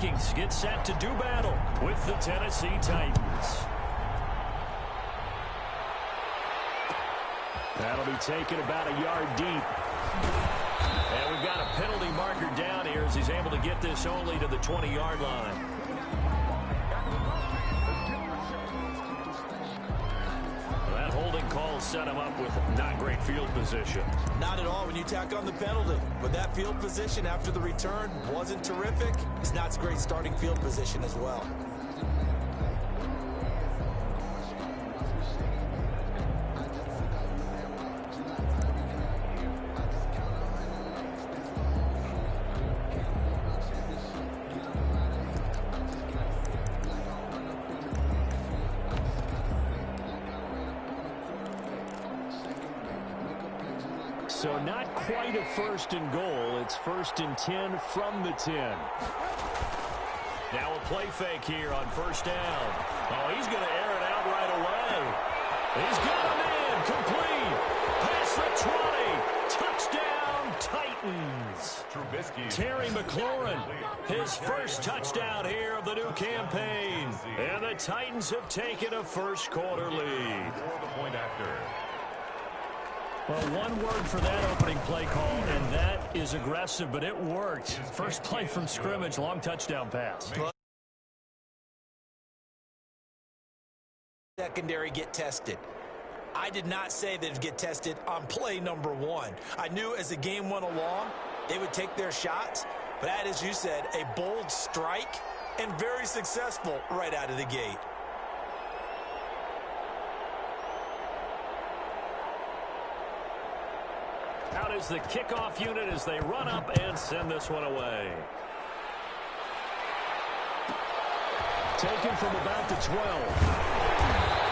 Vikings get set to do battle with the Tennessee Titans. That'll be taken about a yard deep. And we've got a penalty marker down here as he's able to get this only to the 20-yard line. That holding call set him up with not great field position. Not at all when you tack on the penalty. But that field position after the return wasn't terrific. It's not great starting field position as well. So not quite a first and goal. It's 1st and 10 from the 10. Now a play fake here on first down. Oh, he's going to air it out right away. He's got him in. Complete. Past the 20. Touchdown, Titans. Terry McLaurin, his first touchdown here of the new campaign. And the Titans have taken a first quarter lead. Well, one word for that opening play call, and that is aggressive, but it worked. First play from scrimmage, long touchdown pass. Secondary get tested. I did not say they'd get tested on play number 1. I knew as the game went along, they would take their shots, but that, as you said, a bold strike and very successful right out of the gate. Out is the kickoff unit as they run up and send this one away. Taken from about the 12.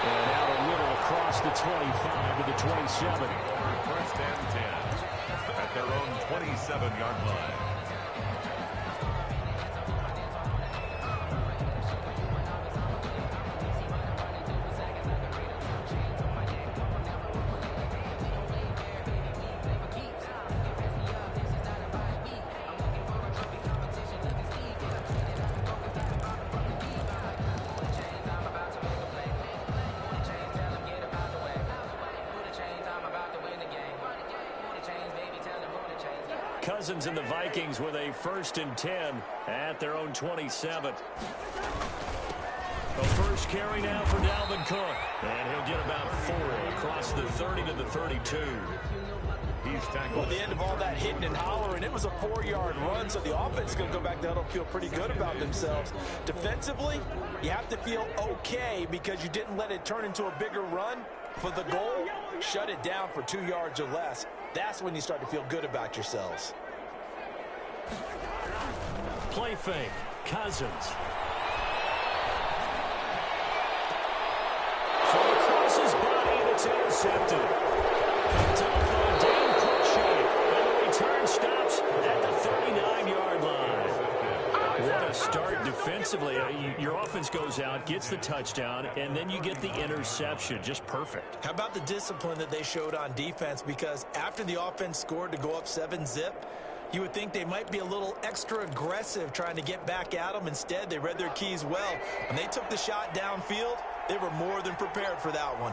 And out a little across the 25 to the 27. First and 10 at their own 27-yard line. Cousins and the Vikings with a 1st and 10 at their own 27. The first carry now for Dalvin Cook. And he'll get about 4 across the 30 to the 32. He's tackled. Well, at the end of all that hitting and hollering, it was a 4-yard run, so the offense is going to go back there and feel pretty good about themselves. Defensively, you have to feel okay because you didn't let it turn into a bigger run. For the goal, shut it down for 2 yards or less. That's when you start to feel good about yourselves. Play fake. Cousins. From across his body, and it's intercepted. Picked up on Dan Cruikshank, and the return stops at the 39-yard line. What a start defensively. Your offense goes out, gets the touchdown, and then you get the interception. Just perfect. How about the discipline that they showed on defense? Because after the offense scored to go up 7-zip, you would think they might be a little extra aggressive trying to get back at them. Instead, they read their keys well. When they took the shot downfield, they were more than prepared for that one.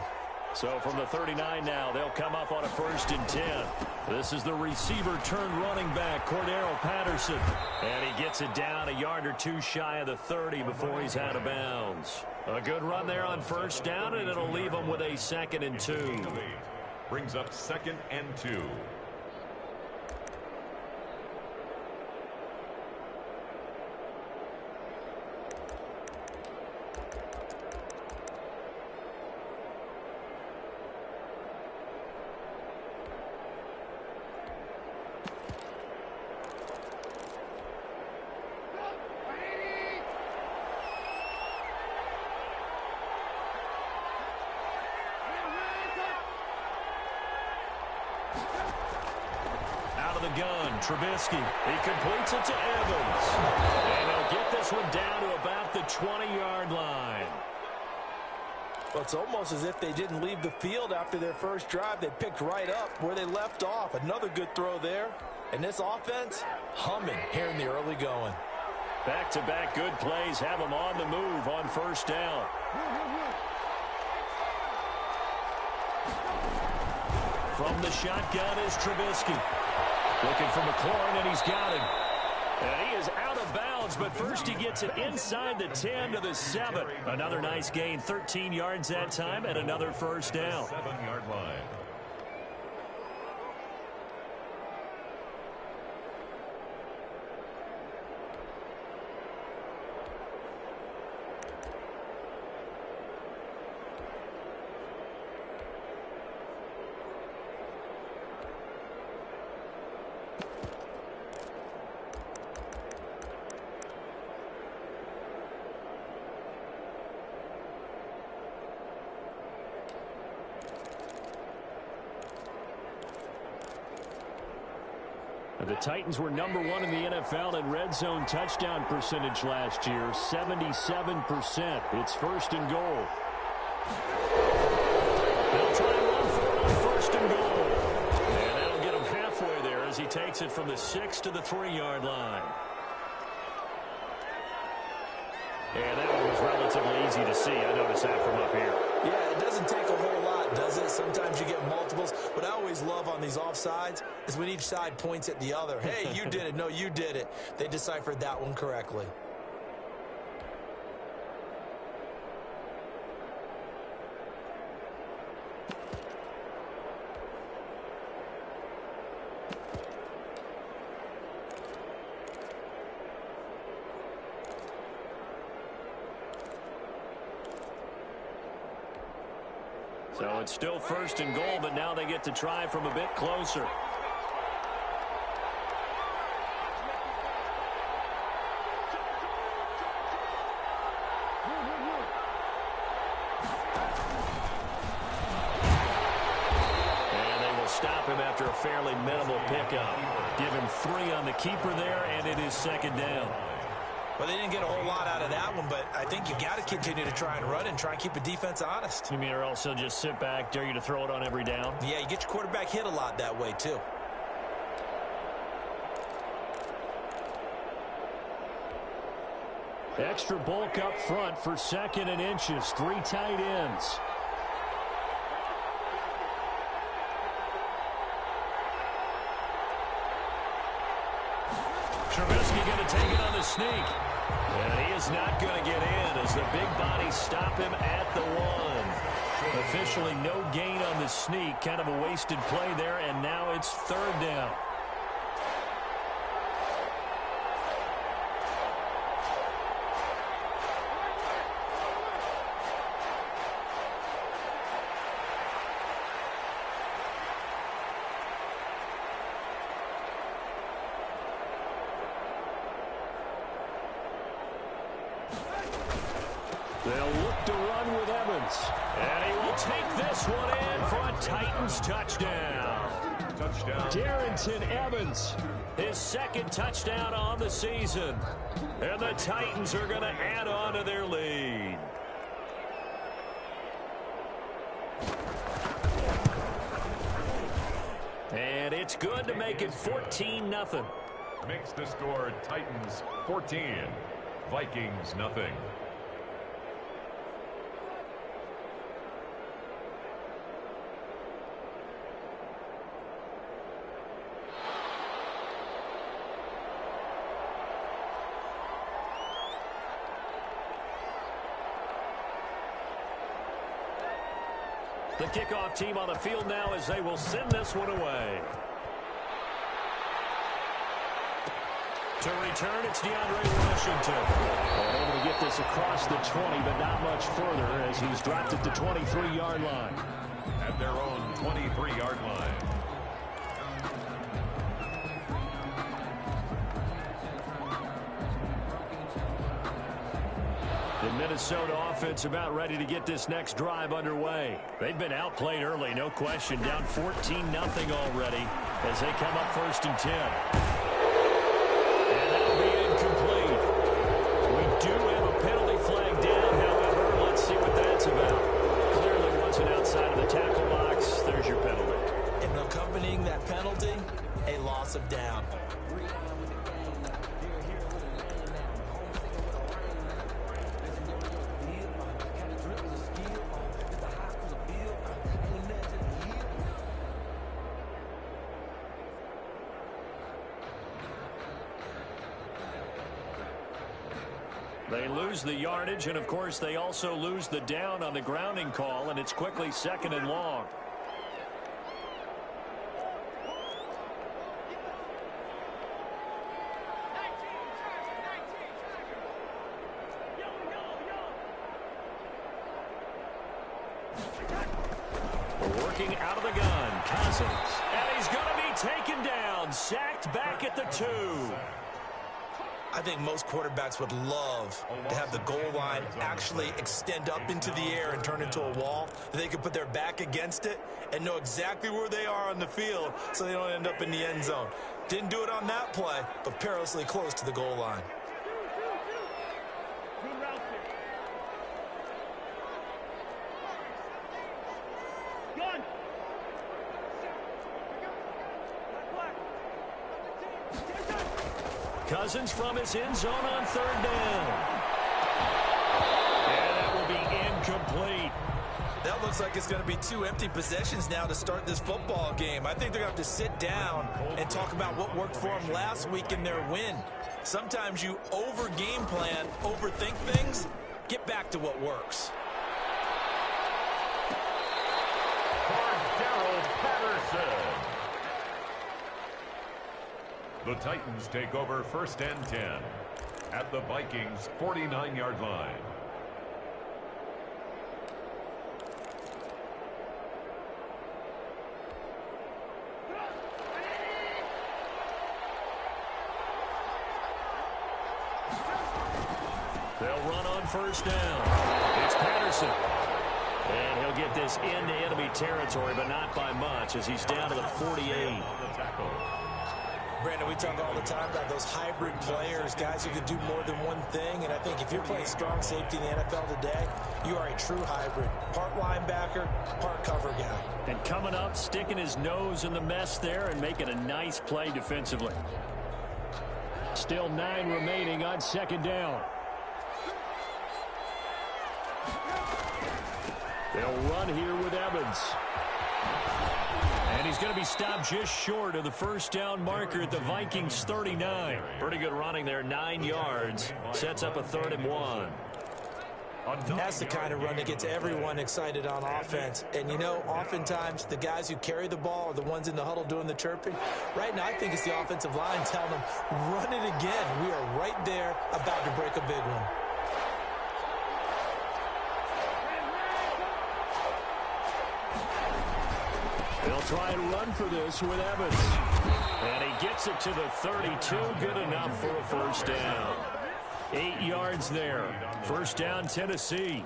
So from the 39 now, they'll come up on a 1st and 10. This is the receiver turned running back, Cordero Patterson. And he gets it down a yard or 2 shy of the 30 before he's out of bounds. A good run there on first down, and it'll leave him with a 2nd and 2. Brings up 2nd and 2. Gun, Trubisky. He completes it to Evans. And they'll get this one down to about the 20-yard line. Well, it's almost as if they didn't leave the field after their first drive. They picked right up where they left off. Another good throw there. And this offense, humming here in the early going. Back-to-back good plays have him on the move on first down. From the shotgun is Trubisky. Looking for McLaurin, and he's got him. And he is out of bounds, but first he gets it inside the 10 to the 7. Another nice gain, 13 yards that time, and another first down. 7-yard line. The Titans were #1 in the NFL in red zone touchdown percentage last year, 77%. It's first and goal. They'll try and run for it on first and goal. And that'll get him halfway there as he takes it from the 6 to the 3-yard line. And that one was relatively easy to see. I noticed that from up here. Yeah, it doesn't take a whole lot, does it? Sometimes you get multiples. What I always love on these offsides is when each side points at the other. Hey, you did it. No, you did it. They deciphered that one correctly. So it's still first and goal, but now they get to try from a bit closer. And they will stop him after a fairly minimal pickup. Give him 3 on the keeper there, and it is second down. Well, they didn't get a whole lot out of that one, but I think you got to continue to try and run and try and keep the defense honest. You mean or else they'll just sit back, dare you to throw it on every down? Yeah, you get your quarterback hit a lot that way, too. Extra bulk up front for 2nd and inches. 3 tight ends. Trubisky going to take it on the sneak. And he is not going to get in as the big bodies stop him at the 1. Officially no gain on the sneak. Kind of a wasted play there, and now it's 3rd down. They'll look to run with Evans. And he will take this one in for a Titans touchdown. Darrington Evans, his 2nd touchdown on the season. And the Titans are going to add on to their lead. And it's good to make it 14-0. Makes the score Titans 14, Vikings nothing. The kickoff team on the field now as they will send this one away. To return, it's DeAndre Washington. Able to get this across the 20, but not much further as he's dropped at the 23-yard line. At their own 23-yard line. The Minnesota offense about ready to get this next drive underway. They've been outplayed early, no question. Down 14-0 already as they come up 1st and 10. And that'll be incomplete. We do have a penalty flag down, however. Let's see what that's about. Clearly wasn't outside of the tackle box. There's your penalty. And accompanying that penalty, a loss of down. They lose the yardage, and, of course, they also lose the down on the grounding call, and it's quickly 2nd and long. Working out of the gun, Cousins. And he's going to be taken down, sacked back at the 2. I think most quarterbacks would love to have the goal line actually extend up into the air and turn into a wall. They could put their back against it and know exactly where they are on the field so they don't end up in the end zone. Didn't do it on that play, but perilously close to the goal line. Cousins from his end zone on 3rd down. And that will be incomplete. That looks like it's going to be 2 empty possessions now to start this football game. I think they're going to have to sit down and talk about what worked for them last week in their win. Sometimes you over-game plan, overthink things. Get back to what works. The Titans take over 1st and 10 at the Vikings' 49-yard line. They'll run on 1st down. It's Patterson. And he'll get this into enemy territory, but not by much, as he's down to the 48. Brandon, we talk all the time about those hybrid players, guys who can do more than one thing, and I think if you're playing strong safety in the NFL today, you are a true hybrid. Part linebacker, part cover guy. And coming up, sticking his nose in the mess there and making a nice play defensively. Still 9 remaining on 2nd down. They'll run here with Evans. And he's going to be stopped just short of the 1st down marker at the Vikings' 39. Pretty good running there, 9 yards. Sets up a 3rd and 1. That's the kind of run that gets everyone excited on offense. And, you know, oftentimes the guys who carry the ball are the ones in the huddle doing the chirping. Right now, I think it's the offensive line telling them, run it again. We are right there about to break a big one. They'll try and run for this with Evans. And he gets it to the 32. Good enough for a 1st down. 8 yards there. 1st down, Tennessee.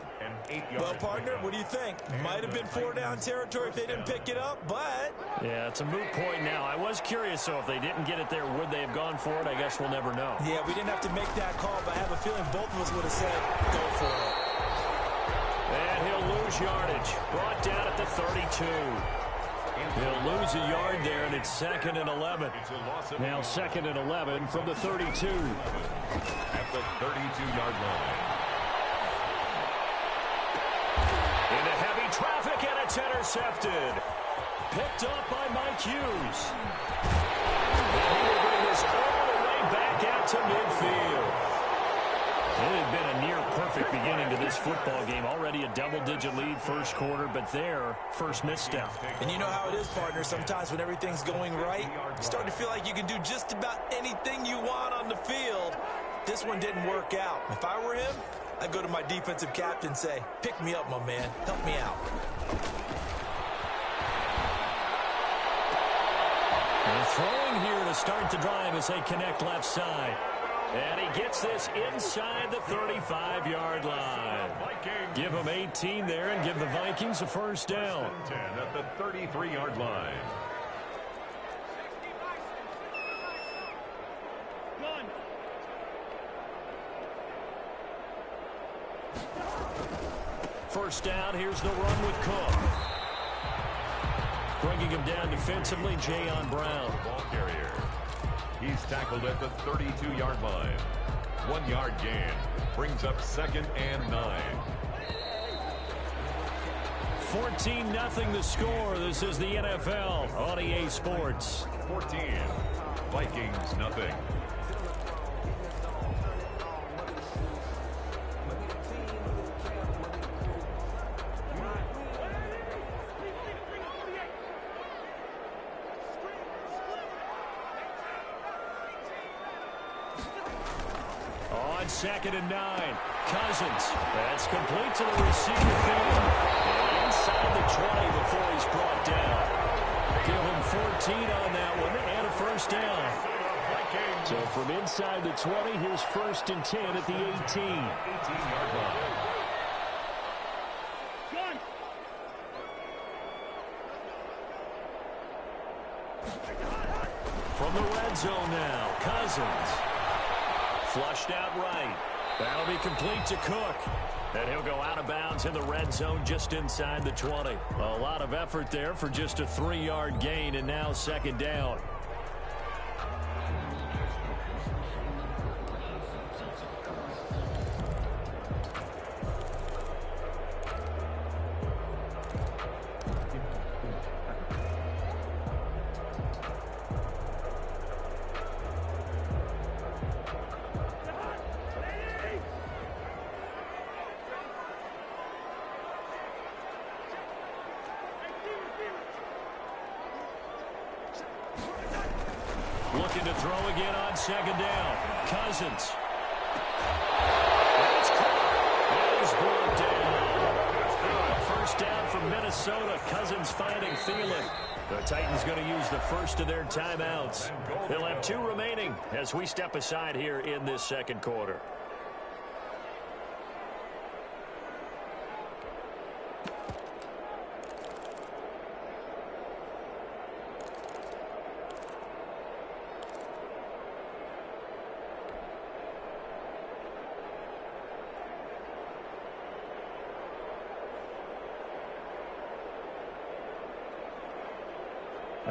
Well, partner, what do you think? Might have been 4 down territory if they didn't pick it up, but... Yeah, it's a moot point now. I was curious, so if they didn't get it there, would they have gone for it? I guess we'll never know. Yeah, we didn't have to make that call, but I have a feeling both of us would have said, go for it. And he'll lose yardage. Brought down at the 32. He'll lose a yard there, and it's 2nd and 11. Now 2nd and 11 from the 32. At the 32-yard line. Into heavy traffic, and it's intercepted. Picked up by Mike Hughes. And he will bring this all the way back out to midfield. It had been a near-perfect beginning to this football game. Already a double-digit lead 1st quarter, but their first misstep. And you know how it is, partner. Sometimes when everything's going right, you start to feel like you can do just about anything you want on the field. This one didn't work out. If I were him, I'd go to my defensive captain and say, pick me up, my man. Help me out. And throwing here to start the drive as they connect left side. And he gets this inside the 35-yard line. Give him 18 there and give the Vikings a 1st down. 10 at the 33-yard line. First down, here's the run with Cook. Bringing him down defensively, Jayon Brown. Ball carrier. He's tackled at the 32-yard line. 1 yard gain. Brings up 2nd and 9. 14-0 the score. This is the NFL on EA Sports. 14. Vikings, nothing. on 2nd and 9. Cousins. That's complete to the receiver field. And inside the 20 before he's brought down. Give him 14 on that one and a first down. So from inside the 20, here's 1st and 10 at the 18. 18-yard line. From the red zone now, Cousins. Flushed out right. That'll be complete to Cook. And he'll go out of bounds in the red zone just inside the 20. A lot of effort there for just a 3-yard gain, and now 2nd down. Looking to throw again on 2nd down. Cousins. That's caught. He's brought down. First down from Minnesota. Cousins finding Thielen. The Titans going to use the first of their timeouts. They'll have 2 remaining as we step aside here in this 2nd quarter.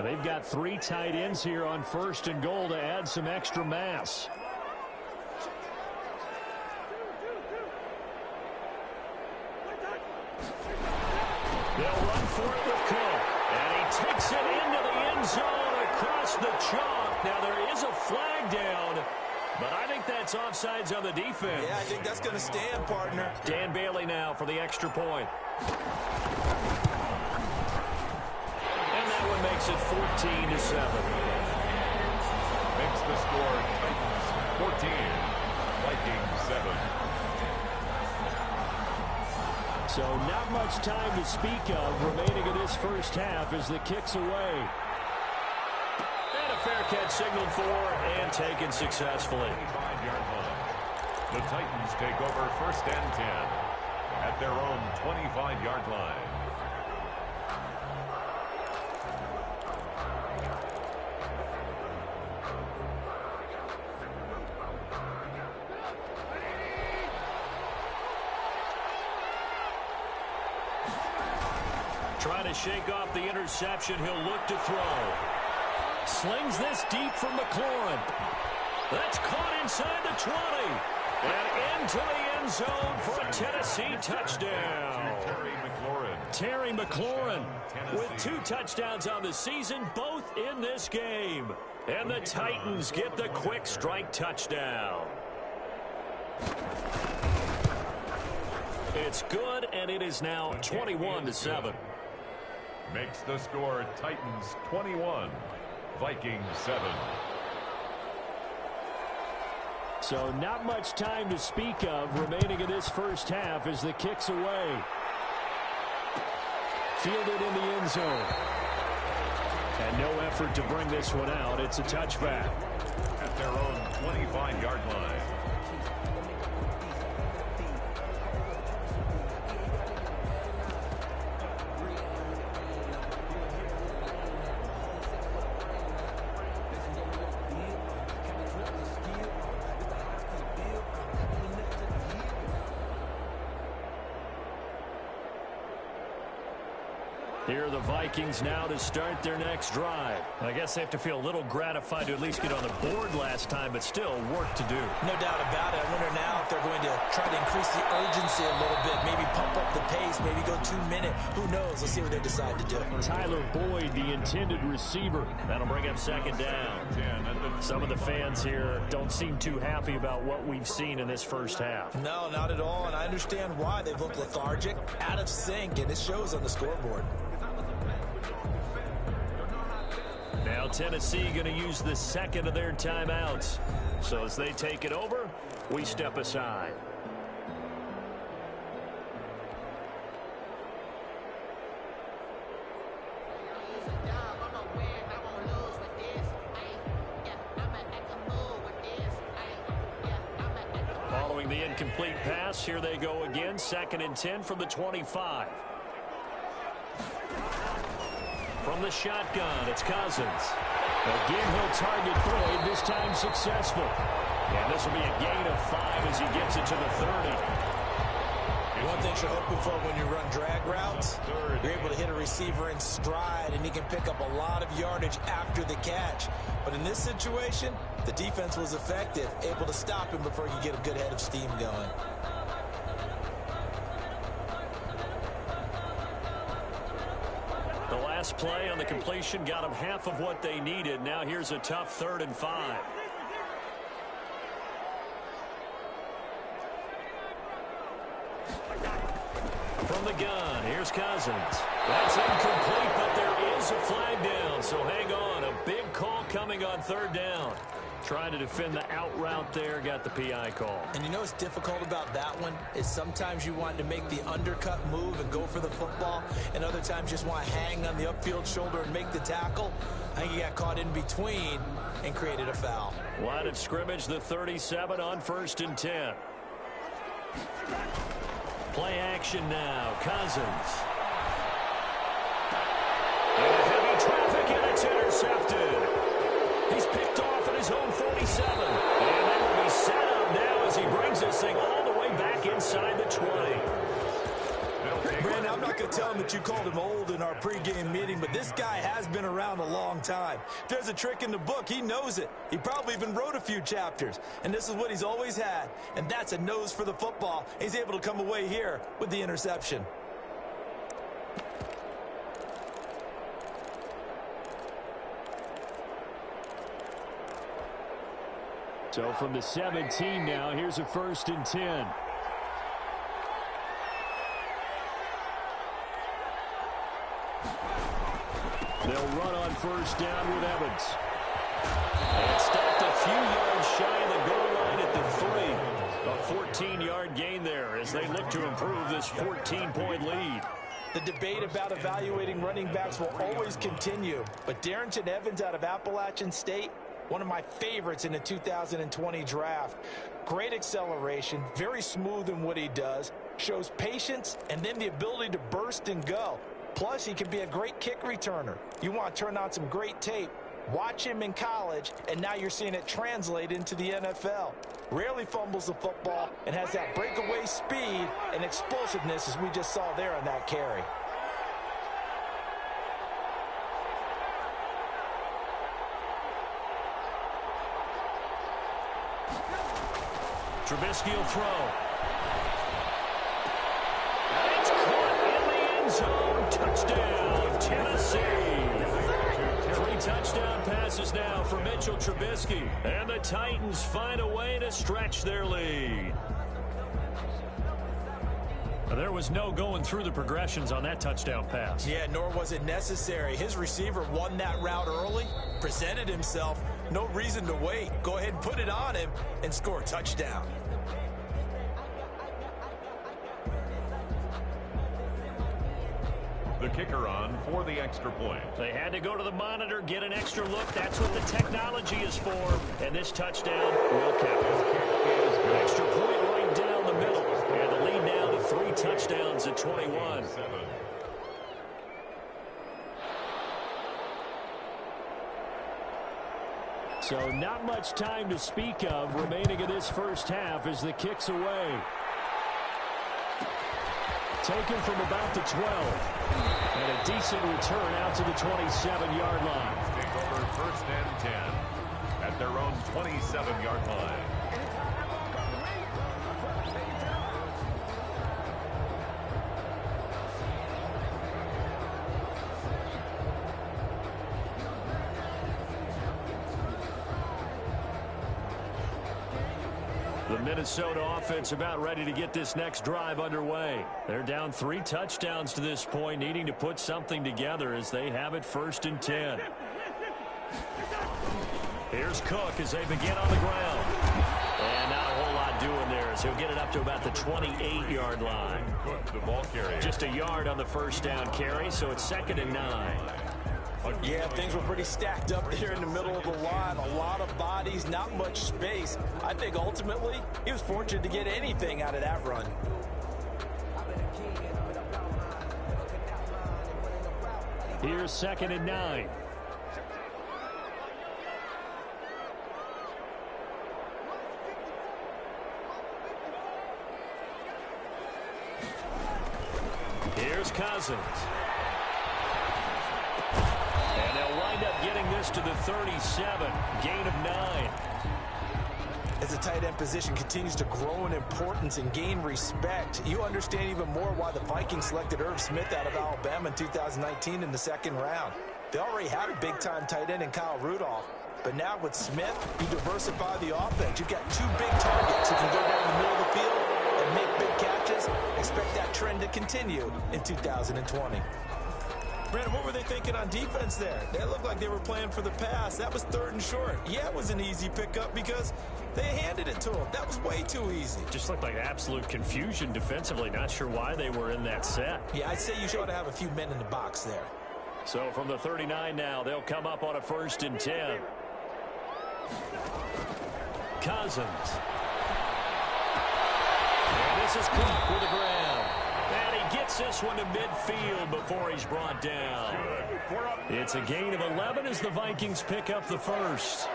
They've got 3 tight ends here on 1st and goal to add some extra mass. They'll run for it with Cook. And he takes it into the end zone across the chalk. Now there is a flag down, but I think that's offsides on the defense. Yeah, I think that's going to stand, partner. Dan Bailey now for the extra point. Makes it 14-7. Makes the score Titans 14, Vikings 7. So not much time to speak of remaining in this first half as the kick's away. And a fair catch signaled for and taken successfully. 25-yard line. The Titans take over 1st and 10 at their own 25-yard line. Trying to shake off the interception. He'll look to throw. Slings this deep from McLaurin. That's caught inside the 20. And into the end zone for a Tennessee touchdown. Terry McLaurin with 2 touchdowns on the season, both in this game. And the Titans get the quick strike touchdown. It's good, and it is now 21-7. Makes the score Titans 21, Vikings 7. So not much time to speak of remaining in this first half as the kick's away. Fielded in the end zone. And no effort to bring this one out. It's a touchback. At their own 25-yard line. Here are the Vikings now to start their next drive. I guess they have to feel a little gratified to at least get on the board last time, but still work to do. No doubt about it. I wonder now if they're going to try to increase the urgency a little bit, maybe pump up the pace, maybe go 2-minute. Who knows? Let's see what they decide to do. Tyler Boyd, the intended receiver. That'll bring up 2nd down. Some of the fans here don't seem too happy about what we've seen in this first half. No, not at all, and I understand why. They've looked lethargic, out of sync, and it shows on the scoreboard. Now Tennessee going to use the 2nd of their timeouts. So as they take it over, We step aside. Following the incomplete pass, here they go again. 2nd and 10 from the 25. From the shotgun, it's Cousins. Again, he'll target Boyd, this time successful. And this will be a gain of 5 as he gets it to the 30. One thing you're hoping for when you run drag routes, you're able to hit a receiver in stride, and he can pick up a lot of yardage after the catch. But in this situation, the defense was effective, able to stop him before you get a good head of steam going. The last play on the completion got them half of what they needed. Now here's a tough 3rd and 5. From the gun, here's Cousins. That's incomplete, but there is a flag down, so hang on. A big call coming on 3rd down. Trying to defend the out route there, got the PI call. And you know what's difficult about that one is sometimes you want to make the undercut move and go for the football, and other times just want to hang on the upfield shoulder and make the tackle. I think he got caught in between and created a foul. Line of scrimmage, the 37 on 1st and 10. Play action now, Cousins. And heavy traffic, and it's intercepted. He's picked off at his own 47. And they will be set up now as he brings this thing all the way back inside the 20. Brandon, I'm not going to tell him that you called him old in our pregame meeting, but this guy has been around a long time. If there's a trick in the book, he knows it. He probably even wrote a few chapters. And this is what he's always had, and that's a nose for the football. He's able to come away here with the interception. So from the 17 now, here's a 1st and 10. They'll run on 1st down with Evans. And stopped a few yards shy of the goal line at the 3. A 14-yard gain there as they look to improve this 14-point lead. The debate about evaluating running backs will always continue, but Darrington Evans out of Appalachian State, one of my favorites in the 2020 draft. Great acceleration, very smooth in what he does, shows patience, and then the ability to burst and go. Plus, he can be a great kick returner. You want to turn on some great tape. Watch him in college, and now you're seeing it translate into the NFL. Rarely fumbles the football and has that breakaway speed and explosiveness as we just saw there on that carry. Trubisky will throw. And it's caught in the end zone. Touchdown, Tennessee. 3 touchdown passes now for Mitchell Trubisky. And the Titans find a way to stretch their lead. There was no going through the progressions on that touchdown pass. Yeah, nor was it necessary. His receiver won that route early, presented himself. No reason to wait. Go ahead and put it on him and score a touchdown. The kicker on for the extra point. They had to go to the monitor, get an extra look. That's what the technology is for. And this touchdown will count. Extra point right down the middle. And the lead now to 3 touchdowns at 21. So not much time to speak of remaining in this first half as the kick's away. Taken from about the 12. And a decent return out to the 27-yard line. Take over 1st and 10 at their own 27-yard line. The Minnesota offense about ready to get this next drive underway. They're down 3 touchdowns to this point, needing to put something together as they have it 1st and 10. Here's Cook as they begin on the ground. And not a whole lot So he'll get it up to about the 28-yard line. The ball carrier. Just a yard on the first down carry, so it's 2nd and 9. Yeah, things were pretty stacked up there in the middle of the line. A lot of bodies, not much space. I think ultimately he was fortunate to get anything out of that run. Here's 2nd and 9. Here's Cousins. And they'll wind up getting this to the 37. Gain of 9. As the tight end position continues to grow in importance and gain respect, you understand even more why the Vikings selected Irv Smith out of Alabama in 2019 in the 2nd round. They already had a big-time tight end in Kyle Rudolph. But now with Smith, you diversify the offense. You've got 2 big targets who can go down the middle of the field and make big catches. Expect that trend to continue in 2020. Brandon, what were they thinking on defense there? They looked like they were playing for the pass. That was 3rd and short. Yeah, it was an easy pickup because they handed it to him. That was way too easy. Just looked like absolute confusion defensively. Not sure why they were in that set. Yeah, I'd say you should have a few men in the box there. So from the 39 now, they'll come up on a 1st and 10. Cousins. And this is caught for the ground. And he gets this one to midfield before he's brought down. It's a gain of 11 as the Vikings pick up the first.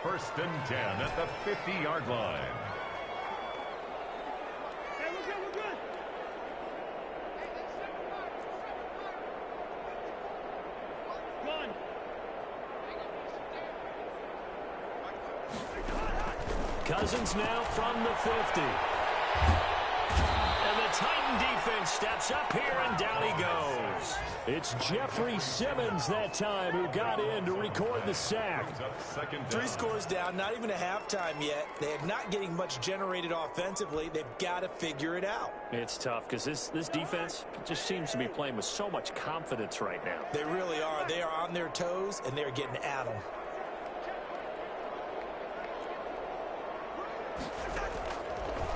1st and 10 at the 50-yard line. Cousins now from the 50. And the Titan defense steps up here, and down he goes. It's Jeffrey Simmons that time who got in to record the sack. 3 scores down, not even a halftime yet. They are not getting much generated offensively. They've got to figure it out. It's tough because this defense just seems to be playing with so much confidence right now. They really are. They are on their toes, and they're getting at them.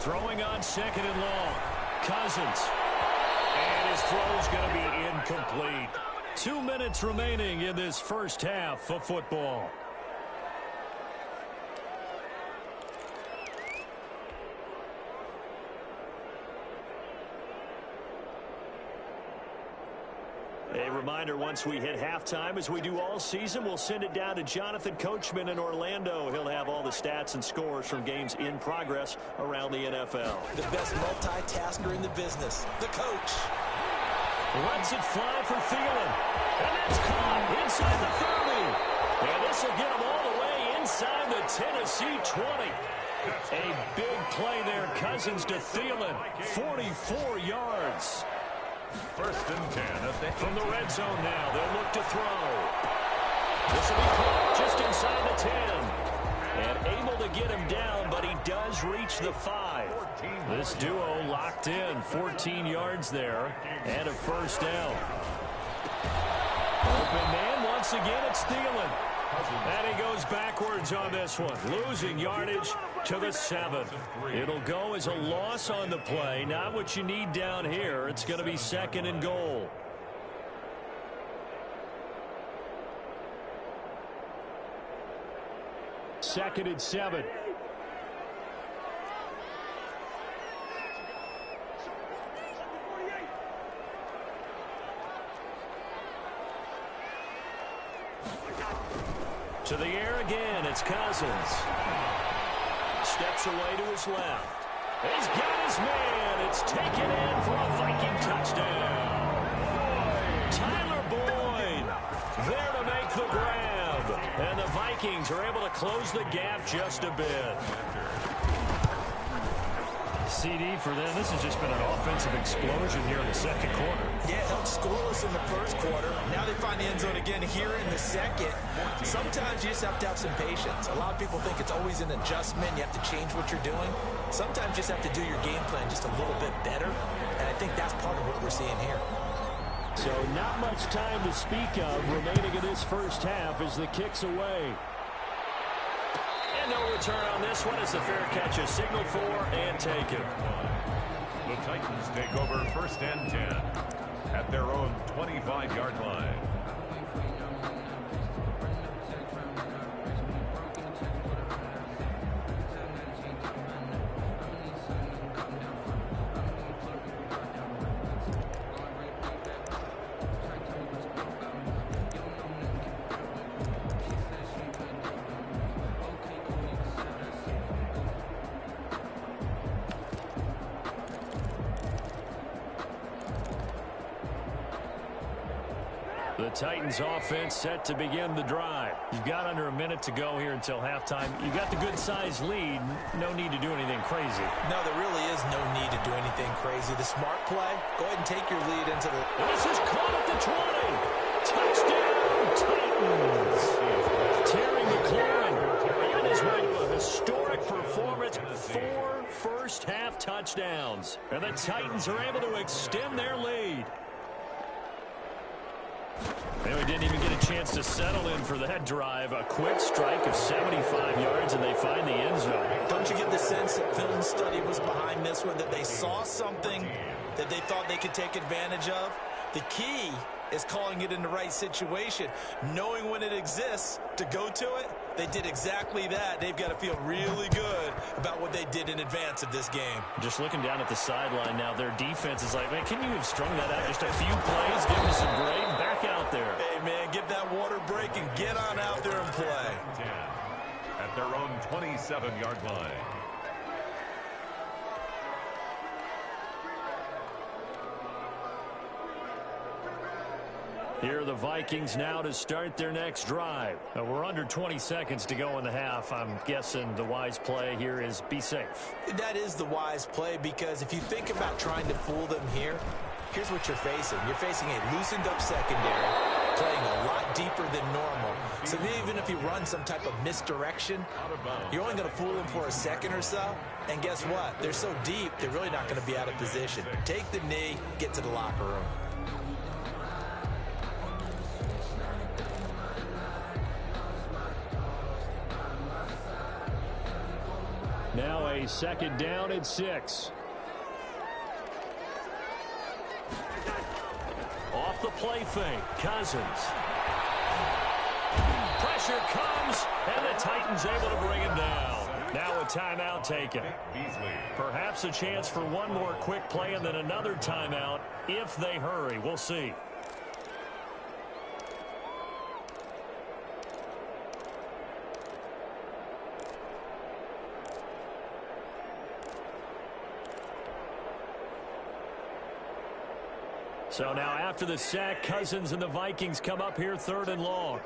Throwing on 2nd and long. Cousins. And his throw's going to be incomplete. 2 minutes remaining in this first half of football. A reminder, once we hit halftime, as we do all season, we'll send it down to Jonathan Coachman in Orlando. He'll have all the stats and scores from games in progress around the NFL. The best multitasker in the business, the coach. Lets it fly for Thielen. And that's caught inside the 30. And this will get him all the way inside the Tennessee 20. A big play there, Cousins to Thielen. 44 yards. 1st and 10 at the from the red zone now. They'll look to throw. This will be caught just inside the 10. And able to get him down, but he does reach the 5. This duo locked in. 14 yards there and a first down. Open man once again. It's Thielen. And he goes backwards on this one, losing yardage to the 7. It'll go as a loss on the play. Not what you need down here. It's going to be 2nd and goal. Second and 7. To the air again, it's Cousins. Steps away to his left. He's got his man. It's taken in for a Viking touchdown. Tyler Boyd there to make the grab. And the Vikings are able to close the gap just a bit. CD for them. This has just been an offensive explosion here in the 2nd quarter. Yeah, held scoreless in the 1st quarter. Now they find the end zone again here in the 2nd. Sometimes you just have to have some patience. A lot of people think it's always an adjustment. You have to change what you're doing. Sometimes you just have to do your game plan just a little bit better. And I think that's part of what we're seeing here. So not much time to speak of remaining in this first half as the kick's away. And no return on this one. It's a fair catch, a signal for and take it. The Titans take over 1st and 10 at their own 25-yard line. The Titans offense set to begin the drive. You've got under a minute to go here until halftime. You've got the good-sized lead. No need to do anything crazy. No, there really is no need to do anything crazy. The smart play, go ahead and take your lead into the... This is caught at the 20. Touchdown, Titans. Terry McLaurin on his way to a historic performance. 4 first-half touchdowns. And the Titans are able to extend their lead. And we didn't even get a chance to settle in for that drive. A quick strike of 75 yards, and they find the end zone. Don't you get the sense that film study was behind this one, that they saw something that they thought they could take advantage of? The key is calling it in the right situation, knowing when it exists to go to it. They did exactly that. They've got to feel really good about what they did in advance of this game. Just looking down at the sideline now, their defense is like, man, can you have strung that out just a few plays, give them some break, back out there. Hey, man, get that water break and get on out there and play. 10 at their own 27-yard line. Here are the Vikings now to start their next drive. We're under 20 seconds to go in the half. I'm guessing the wise play here is be safe. That is the wise play, because if you think about trying to fool them here, here's what you're facing. You're facing a loosened up secondary, playing a lot deeper than normal. So even if you run some type of misdirection, you're only going to fool them for a second or so. And guess what? They're so deep, they're really not going to be out of position. Take the knee, get to the locker room. Now a second down and 6. Off the play fake, Cousins. Pressure comes, and the Titans able to bring him down. Now a timeout taken. Perhaps a chance for one more quick play and then another timeout if they hurry. We'll see. So now after the sack, Cousins and the Vikings come up here 3rd and long.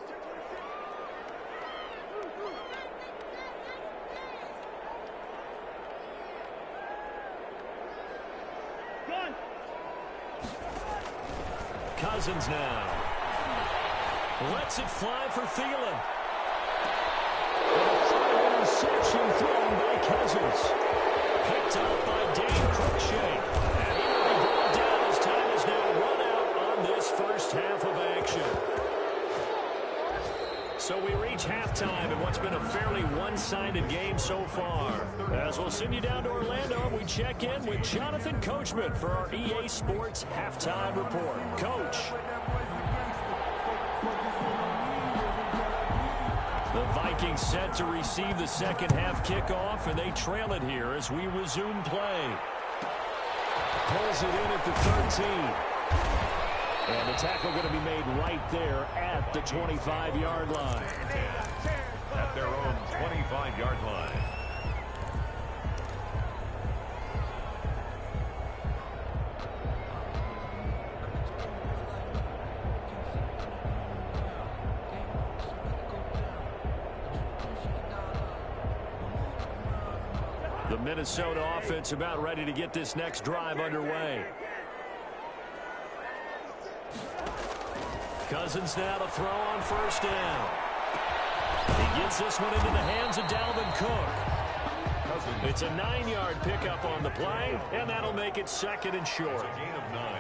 Cousins now. Lets it fly for Thielen. And a interception thrown by Cousins. Picked up by Dane Cruikshank. And he will be brought down as time is now run out on this first half of action. So we reach halftime in what's been a fairly one-sided game so far. As we'll send you down to Orlando, we check in with Jonathan Coachman for our EA Sports Halftime Report. Coach. The Vikings set to receive the second half kickoff, and they trail it here as we resume play. Pulls it in at the 13. And the tackle going to be made right there at the 25-yard line. At their own 25-yard line. The Minnesota offense about ready to get this next drive underway. Cousins now to throw on first down. He gets this one into the hands of Dalvin Cook. It's a 9-yard pickup on the play, and that'll make it 2nd and short.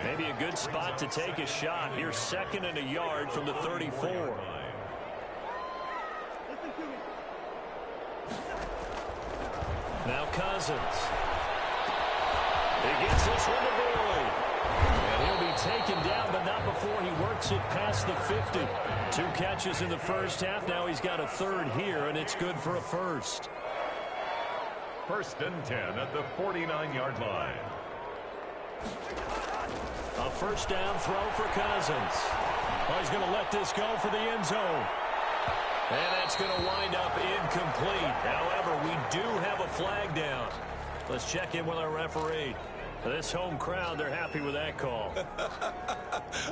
Maybe a good spot to take a shot. Here's 2nd and a yard from the 34. Now Cousins. He gets this one to Boyd. And he'll be taken down, but not before he works it past the 50. 2 catches in the first half. Now he's got a third here, and it's good for a first. 1st and 10 at the 49-yard line. A first down throw for Cousins. Oh, he's going to let this go for the end zone. And that's going to wind up incomplete. However, we do have a flag down. Let's check in with our referee. This home crowd, they're happy with that call.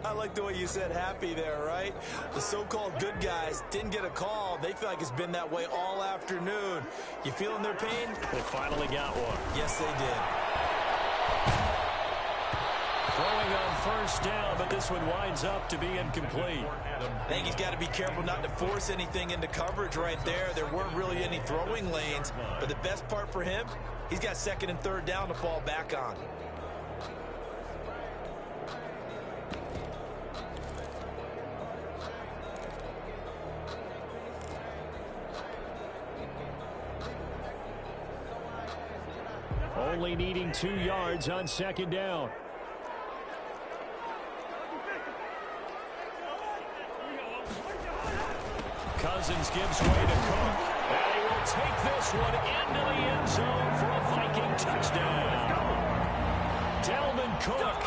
I like the way you said happy there, right? The so-called good guys didn't get a call. They feel like it's been that way all afternoon. You feeling their pain? They finally got one. Yes, they did. Throwing on first down, but this one winds up to be incomplete. I think he's got to be careful not to force anything into coverage right there. There weren't really any throwing lanes, but the best part for him, he's got 2nd and 3rd down to fall back on. Only needing 2 yards on 2nd down. Cousins gives way to Cook. And he will take this one into the end zone for a Viking touchdown. Dalvin Cook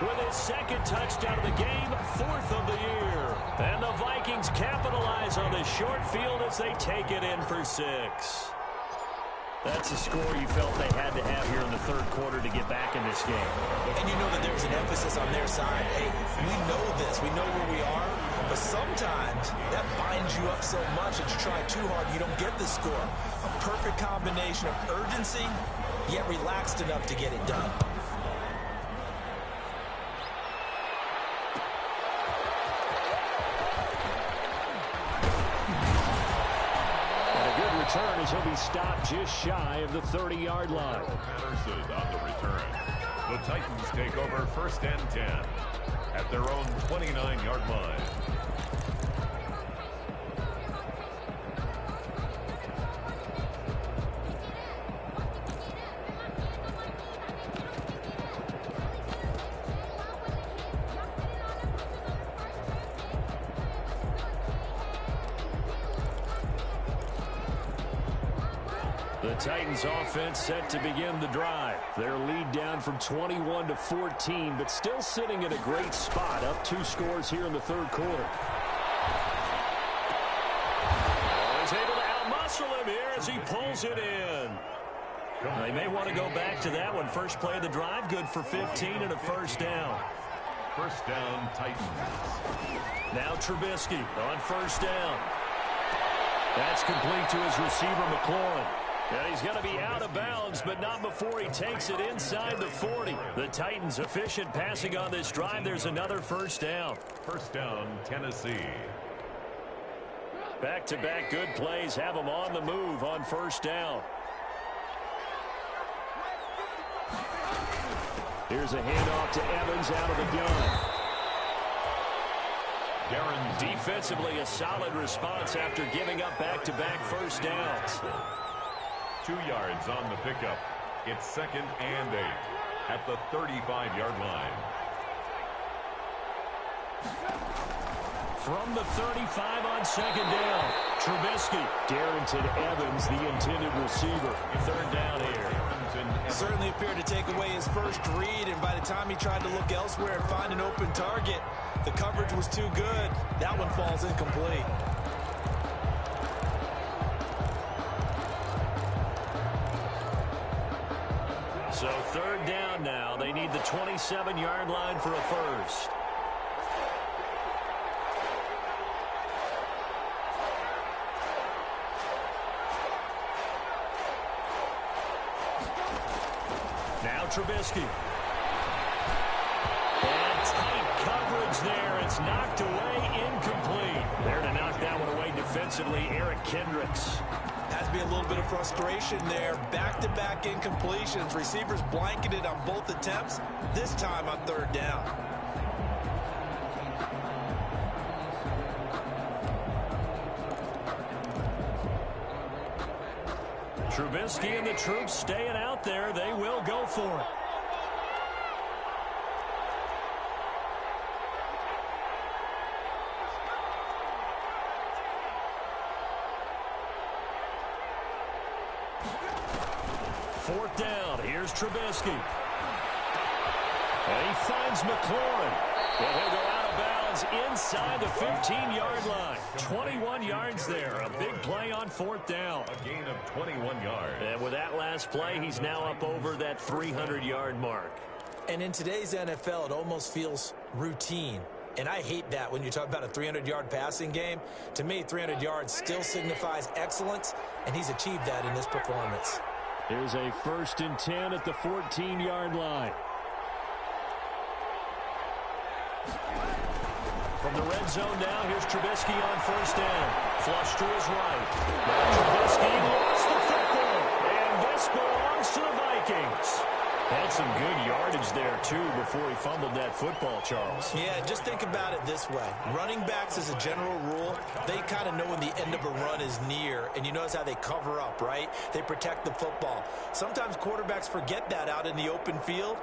with his 2nd touchdown of the game, 4th of the year. And the Vikings capitalize on this short field as they take it in for 6. That's a score you felt they had to have here in the 3rd quarter to get back in this game. And you know that there's an emphasis on their side. Hey, we know this. We know where we are. But sometimes that binds you up so much that you try too hard, you don't get the score. A perfect combination of urgency, yet relaxed enough to get it done. Return as he'll be stopped just shy of the 30-yard line. Patterson on the return. The Titans take over 1st and 10 at their own 29-yard line. The Titans offense set to begin the drive. Their lead down from 21 to 14, but still sitting at a great spot, up 2 scores here in the 3rd quarter. He's able to outmuscle him here as he pulls it in. They may want to go back to that one. First play of the drive, good for 15 and a first down. 1st down, Titans. Now Trubisky on first down. That's complete to his receiver, McLaurin. And he's going to be out of bounds, but not before he takes it inside the 40. The Titans efficient passing on this drive. There's another first down. 1st down, Tennessee. Back-to-back good plays have them on the move on first down. Here's a handoff to Evans out of the gun. Defensively, a solid response after giving up back-to-back first downs. 2 yards on the pickup. It's 2nd and 8 at the 35-yard line. From the 35 on 2nd down, Trubisky. Darrington Evans, the intended receiver. 3rd down here. Certainly appeared to take away his first read, and by the time he tried to look elsewhere and find an open target, the coverage was too good. That one falls incomplete. So 3rd down now. They need the 27-yard line for a first. Now Trubisky. And tight coverage there. It's knocked away, incomplete. There to knock that one away defensively, Eric Kendricks. Has to be a little bit of frustration there. Back-to-back incompletions. Receivers blanketed on both attempts, this time on 3rd down. Trubisky and the troops staying out there. They will go for it. Fourth down. Here's Trubisky. And he finds McLaurin. And he'll go out of bounds inside the 15-yard line. 21 yards there. A big play on fourth down. A gain of 21 yards. And with that last play, he's now up over that 300-yard mark. And in today's NFL, it almost feels routine. And I hate that when you talk about a 300-yard passing game. To me, 300 yards still signifies excellence, and he's achieved that in this performance. Here's a 1st and 10 at the 14-yard line. From the red zone now, here's Trubisky on 1st down. Flush to his right. Now Trubisky lost the football, and this belongs to the Vikings. Had some good yardage there, too, before he fumbled that football, Charles. Yeah, just think about it this way. Running backs, as a general rule, they kind of know when the end of a run is near, and you notice how they cover up, right? They protect the football. Sometimes quarterbacks forget that out in the open field.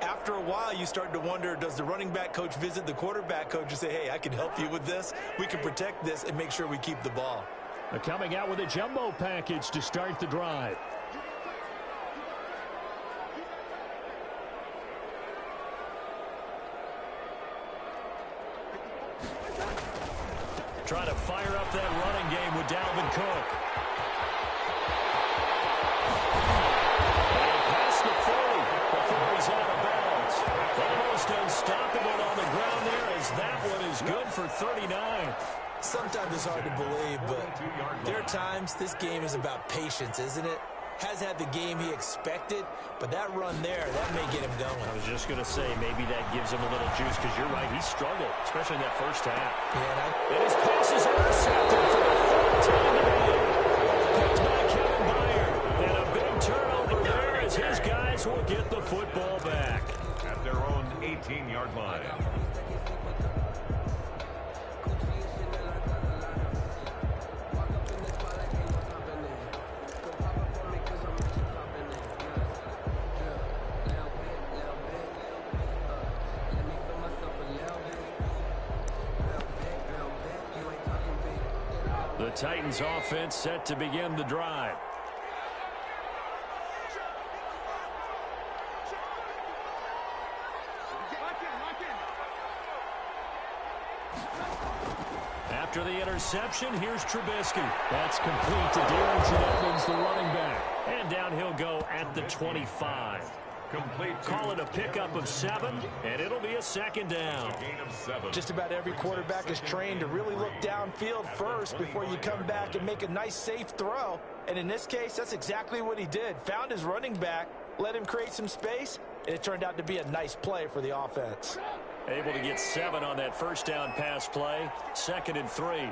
After a while, you start to wonder, does the running back coach visit the quarterback coach and say, hey, I can help you with this. We can protect this and make sure we keep the ball. They're coming out with a jumbo package to start the drive. Trying to fire up that running game with Dalvin Cook. And past the 40 before he's out of bounds. Almost unstoppable on the ground there as that one is good for 39. Sometimes it's hard to believe, but there are times this game is about patience, isn't it? Has had the game he expected, but that run there, that may get him going. I was just going to say, maybe that gives him a little juice, because you're right, he struggled, especially in that first half. Yeah, and his pass is intercepted for the third time today. Picked by Kevin Byard. And a big turnover there as his guys will get the football back. At their own 18-yard line. The Titans offense set to begin the drive. After the interception, here's Trubisky. That's complete to Darrington Evans, the running back. And down he'll go at the 25. Complete. Call it a pickup of 7, and it'll be a 2nd down. A gain of 7. Just about every quarterback is trained to really look downfield first before you come back and make a nice, safe throw. And in this case, that's exactly what he did. Found his running back, let him create some space, and it turned out to be a nice play for the offense. Able to get 7 on that 1st down pass play. 2nd and 3.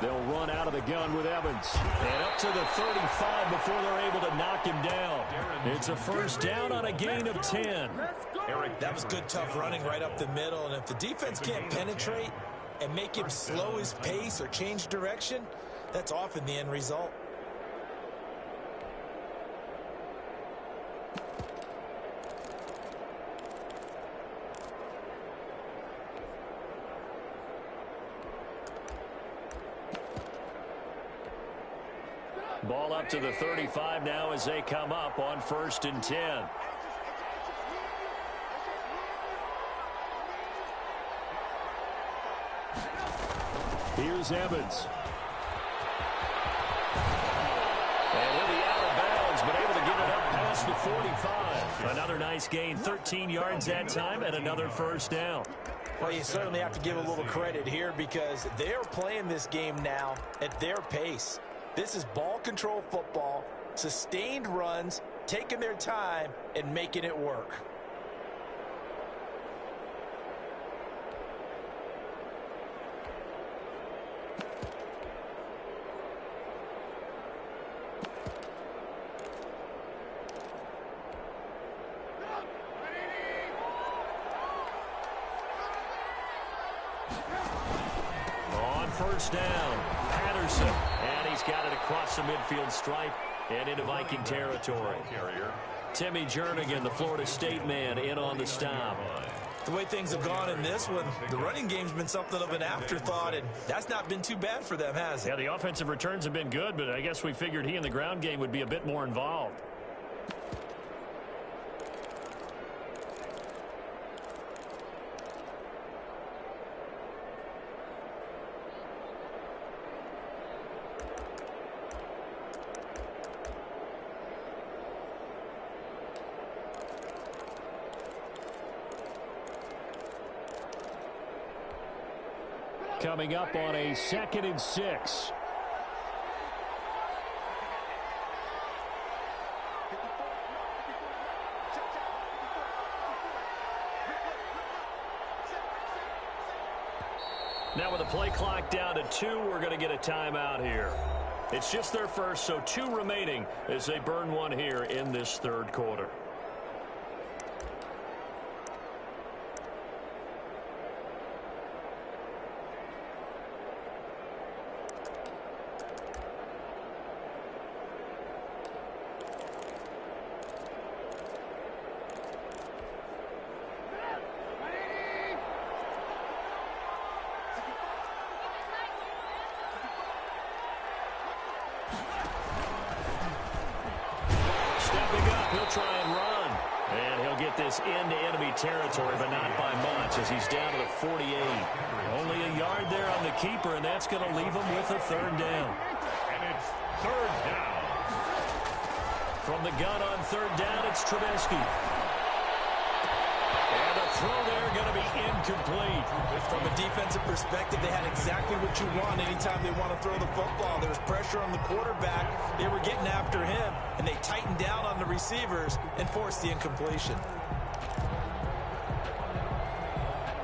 They'll run out of the gun with Evans. And up to the 35 before they're able to knock him down. It's a 1st down on a gain of 10. That was good, tough running right up the middle. And if the defense can't penetrate and make him slow his pace or change direction, that's often the end result. Ball up to the 35 now as they come up on 1st and 10. Here's Evans. And he'll be out of bounds, but able to get it up past the 45. Another nice gain, 13 yards that time, and another 1st down. Well, you certainly have to give a little credit here because they're playing this game now at their pace. This is ball control football, sustained runs, taking their time, and making it work. first down. Patterson, and he's got it across the midfield stripe and into Viking territory. Timmy Jernigan, the Florida State man, in on the stop. The way things have gone in this one, the running game's been something of an afterthought, and that's not been too bad for them, has it? Yeah, the offensive returns have been good, but I guess we figured he in the ground game would be a bit more involved. Coming up on a 2nd and 6. Now with the play clock down to 2, we're going to get a timeout here. It's just their first, so 2 remaining as they burn one here in this 3rd quarter. Try and run. And he'll get this into enemy territory, but not by much as he's down to the 48. Only a yard there on the keeper, and that's going to leave him with a 3rd down. And it's 3rd down. From the gun on 3rd down, it's Trubisky. And the throw there going to be incomplete. From a defensive perspective, they had exactly what you want anytime they want to throw the football. There was pressure on the quarterback. They were getting after him, and they tightened down on the receivers and forced the incompletion.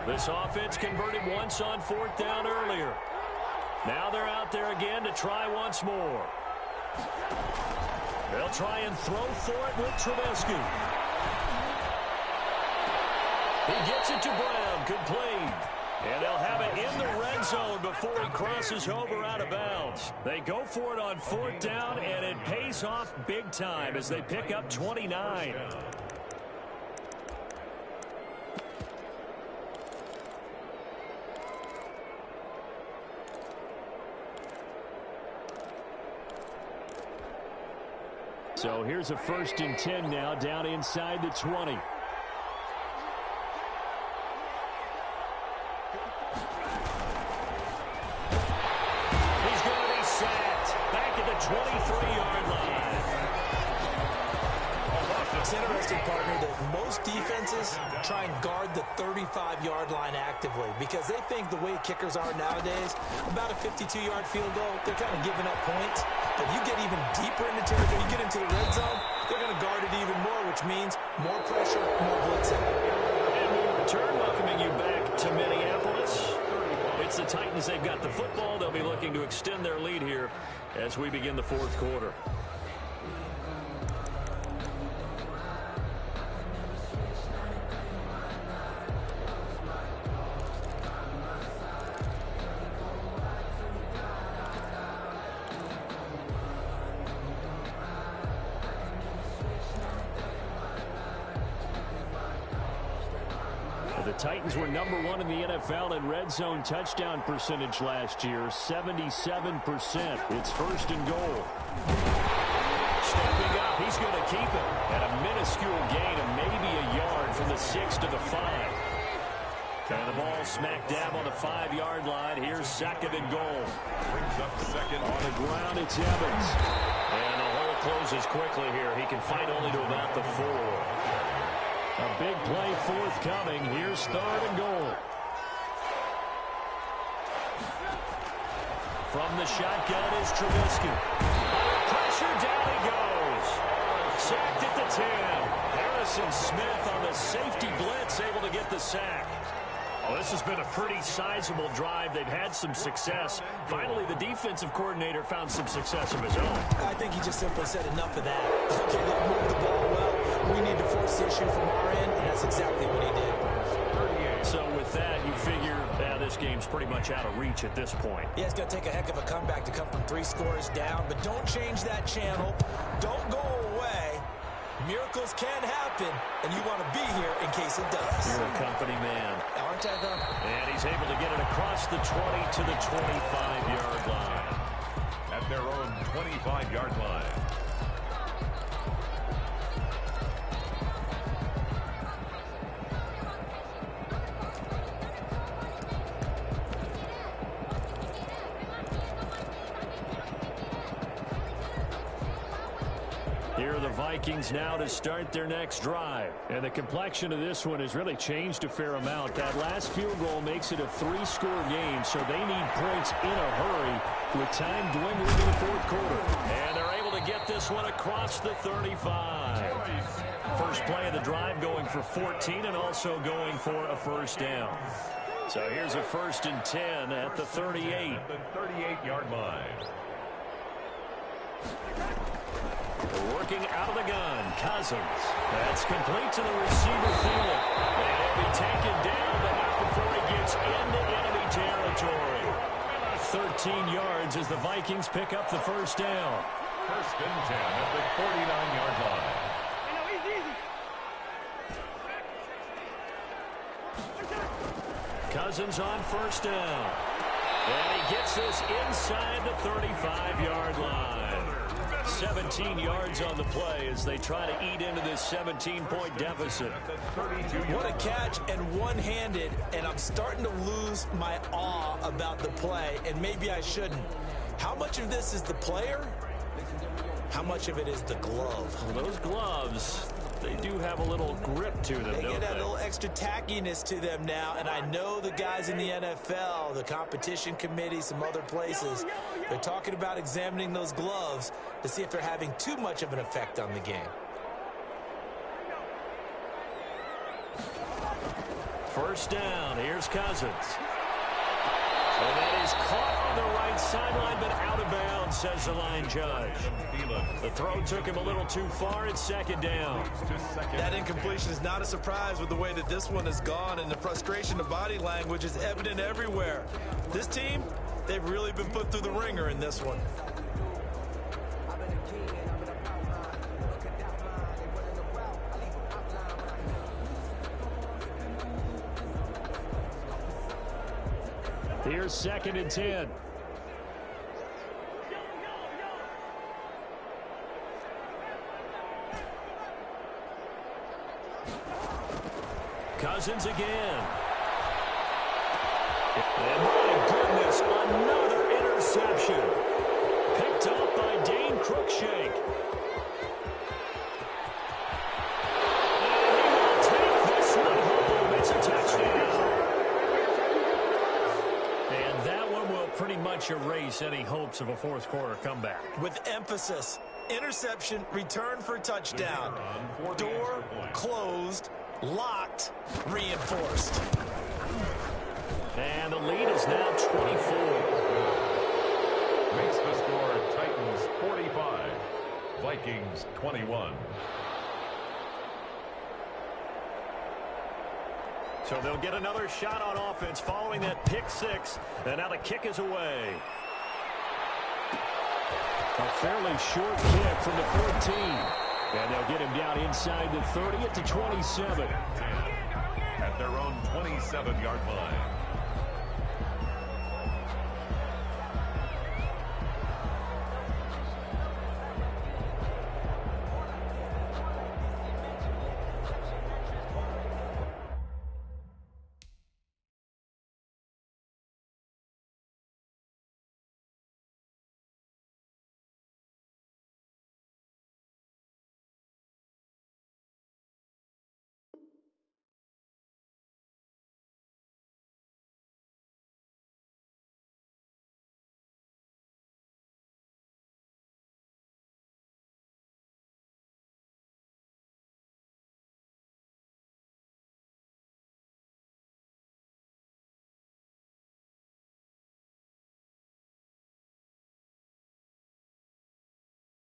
This offense converted once on 4th down earlier. Now they're out there again to try once more. They'll try and throw for it with Trubisky. He gets it to Brown, complete. And they'll have it in the red zone before he crosses over out of bounds. They go for it on 4th down, and it pays off big time as they pick up 29. So here's a 1st and 10 now, down inside the 20. He's going to be sacked back at the 23-yard line. It's interesting, partner, that most defenses try and guard the 35-yard line actively because they think the way kickers are nowadays, about a 52-yard field goal, they're kind of giving up points. But you get even deeper into territory, you get into the red zone, they're going to guard it even more, which means more pressure, more blitzing. And we return, welcoming you back to Minneapolis. It's the Titans. They've got the football. They'll be looking to extend their lead here as we begin the 4th quarter. The Titans were number 1 in the NFL in red zone touchdown percentage last year, 77%. It's 1st and goal. Stepping up, he's going to keep it at a minuscule gain of maybe a yard from the 6 to the 5. And the ball smack dab on the 5-yard line. Here's 2nd and goal. Brings up 2nd. On the ground, it's Evans. And the hole closes quickly here. He can fight only to about the 4. A big play forthcoming. Here's 3rd and goal. From the shotgun is Trubisky. Under pressure, down he goes. Sacked at the 10. Harrison Smith on the safety blitz, able to get the sack. Well, this has been a pretty sizable drive. They've had some success. Finally, the defensive coordinator found some success of his own. I think he just simply said enough of that. Okay, they've moved the ball well. We need to force the issue from our end, and that's exactly what he did. So with that, you figure this game's pretty much out of reach at this point. Yeah, it's going to take a heck of a comeback to come from 3 scores down, but don't change that channel. Don't go away. Miracles can happen, and you want to be here in case it does. You're a company man. Aren't I, though? And he's able to get it across the 20 to the 25-yard line. At their own 25-yard line. Here are the Vikings now to start their next drive. And the complexion of this one has really changed a fair amount. That last field goal makes it a 3-score game, so they need points in a hurry with time dwindling in the fourth quarter. And they're able to get this one across the 35. First play of the drive going for 14 and also going for a first down. So here's a 1st and 10 at the 38. The 38-yard line. Working out of the gun, Cousins. That's complete to the receiver, Thielen. And he'll be taken down, but not before he gets into enemy territory. 13 yards as the Vikings pick up the first down. 1st and 10 at the 49-yard line. Cousins on first down. And he gets this inside the 35-yard line. 17 yards on the play as they try to eat into this 17-point deficit. What a catch and one-handed, and I'm starting to lose my awe about the play, and maybe I shouldn't. How much of this is the player? How much of it is the glove? Well, those gloves, they do have a little grip to them, They don't get that they? little extra tackiness to them now, and I know the guys in the NFL, the competition committee, some other places, they're talking about examining those gloves to see if they're having too much of an effect on the game. First down, here's Cousins. And that is caught on the right sideline, but out of bounds, says the line judge. The throw took him a little too far. It's 2nd down. That incompletion is not a surprise with the way that this one has gone, and the frustration of body language is evident everywhere. This team, they've really been put through the ringer in this one. Here's 2nd and 10. Cousins again. And my goodness, another interception. Picked up by Dane Cruikshank. And he will take this one home. It's a touchdown. And that one will pretty much erase any hopes of a fourth quarter comeback. With emphasis, interception, return for touchdown. Door closed, locked, reinforced. And the lead is now 24. Makes the score Titans 45, Vikings 21. So they'll get another shot on offense following that pick 6. And now the kick is away. A fairly short kick from the 14. And they'll get him down inside the 30 at the 27. At their own 27-yard line.